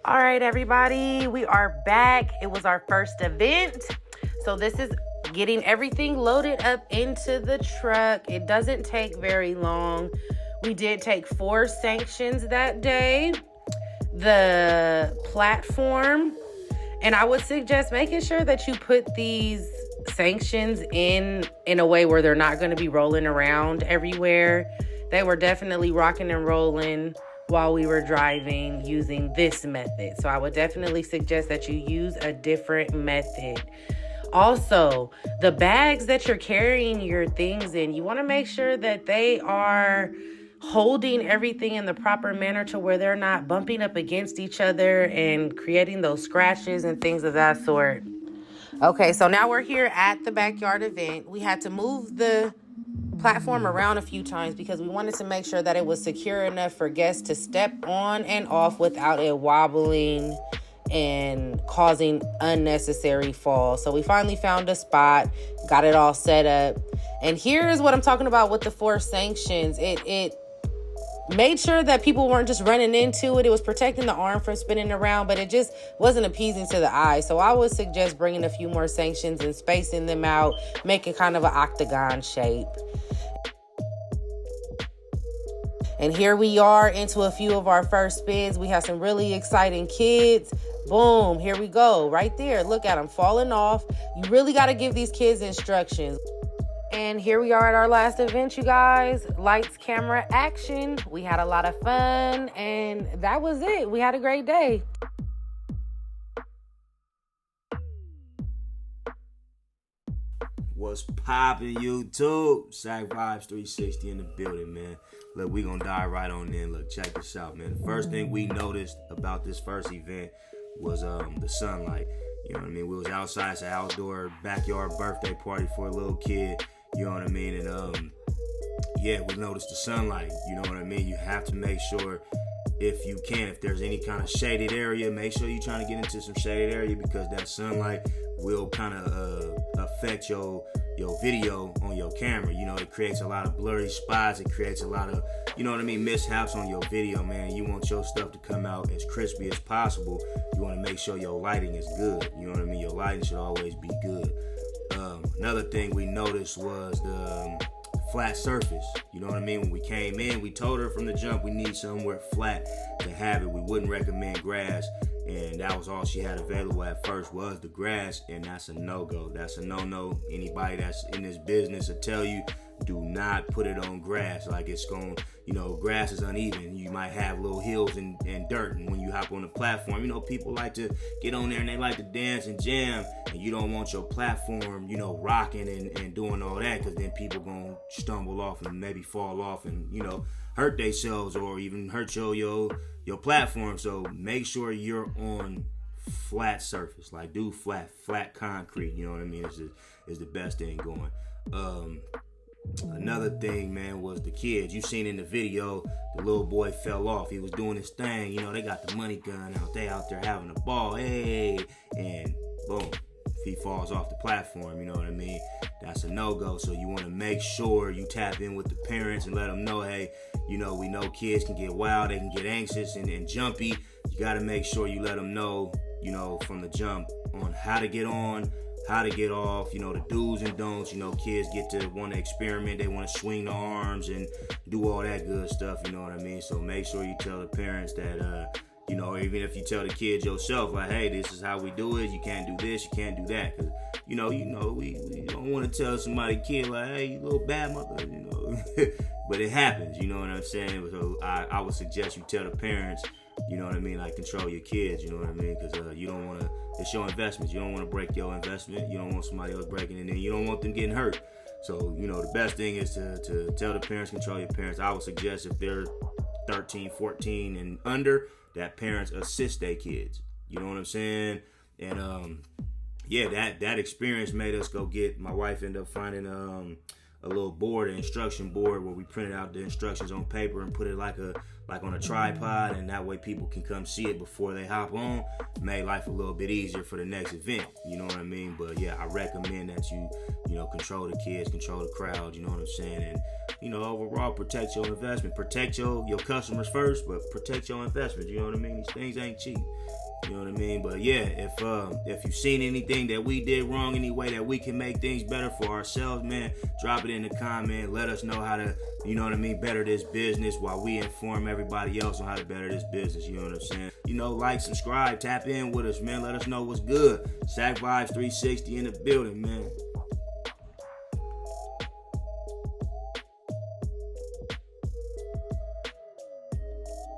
All right, everybody, we are back. It was our first event. So this is getting everything loaded up into the truck. It doesn't take very long. We did take 4 sanctions that day. The platform, and I would suggest making sure that you put these sanctions in a way where they're not going to be rolling around everywhere. They were definitely rocking and rolling while we were driving using this method. So I would definitely suggest that you use a different method. Also, the bags that you're carrying your things in, you want to make sure that they are holding everything in the proper manner to where they're not bumping up against each other and creating those scratches and things of that sort. Okay, so now we're here at the backyard event. We had to move the platform around a few times because we wanted to make sure that it was secure enough for guests to step on and off without it wobbling and causing unnecessary falls. So we finally found a spot, got it all set up. And here's what I'm talking about with the 4 sanctions. It made sure that people weren't just running into it. It was protecting the arm from spinning around, but it just wasn't appeasing to the eye. So I would suggest bringing a few more sanctions and spacing them out, making kind of an octagon shape. And here we are into a few of our first spins. We have some really exciting kids. Boom, here we go. Right there. Look at them falling off. You really got to give these kids instructions. And here we are at our last event, you guys. Lights, camera, action. We had a lot of fun, and that was it. We had a great day. What's poppin', YouTube? Sack Vibes 360 in the building, man. Look, we gonna dive right on in. Look, check this out, man. The first thing we noticed about this first event was the sunlight. You know what I mean? We was outside, it's an outdoor backyard birthday party for a little kid. You know what I mean? And yeah, we noticed the sunlight. You know what I mean? You have to make sure, if you can, if there's any kind of shaded area, make sure you're trying to get into some shaded area, because that sunlight will kind of affect your video on your camera. You know, it creates a lot of blurry spots. It creates a lot of, you know what I mean, mishaps on your video, man. You want your stuff to come out as crispy as possible. You want to make sure your lighting is good. You know what I mean? Your lighting should always be good. Another thing we noticed was the flat surface. You know what I mean? When we came in, we told her from the jump we need somewhere flat to have it. We wouldn't recommend grass, and that was all she had available at first was the grass, and that's a no-go. That's a no-no. Anybody that's in this business will tell you, do not put it on grass. Like, it's going, you know, grass is uneven. You might have little hills and dirt, and when you hop on the platform, you know, people like to get on there and they like to dance and jam, and you don't want your platform, you know, rocking and doing all that, because then people gonna stumble off and maybe fall off and, you know, hurt themselves or even hurt your platform. So make sure you're on flat surface. Like, do flat concrete. You know what I mean? Is the best thing going. Another thing, man, was the kids. You seen in the video, the little boy fell off. He was doing his thing. You know, they got the money gun out. They out there having a ball. Hey, and boom, if he falls off the platform, you know what I mean? That's a no-go. So you want to make sure you tap in with the parents and let them know, hey, you know, we know kids can get wild. They can get anxious and jumpy. You got to make sure you let them know, you know, from the jump on how to get on, how to get off, you know, the do's and don'ts. You know, kids get to want to experiment. They want to swing the arms and do all that good stuff, you know what I mean? So make sure you tell the parents that, you know, even if you tell the kids yourself, like, hey, this is how we do it. You can't do this, you can't do that. Because, you know, we don't want to tell somebody, kid, like, hey, you little bad mother, you know. But it happens, you know what I'm saying? So I would suggest you tell the parents, you know what I mean, like, control your kids, you know what I mean? Because you don't want to, it's your investments. You don't want to break your investment. You don't want somebody else breaking it in. You don't want them getting hurt. So, you know, the best thing is to tell the parents, control your parents. I would suggest if they're 13, 14 and under, that parents assist their kids. You know what I'm saying? And yeah, that experience made us go get, my wife ended up finding a little board, an instruction board, where we printed out the instructions on paper and put it like on a tripod, and that way people can come see it before they hop on. Made life a little bit easier for the next event, you know what I mean? But yeah, I recommend that you know, control the kids, control the crowd, you know what I'm saying? And overall protect your investment. Protect your customers first, but protect your investment. You know what I mean? These things ain't cheap. You know what I mean? But yeah, if you've seen anything that we did wrong, any way that we can make things better for ourselves, man, drop it in the comment. Let us know how to, better this business while we inform everybody else on how to better this business. You know what I'm saying? Like, subscribe, tap in with us, man. Let us know what's good. Sack Vibes 360 in the building, man.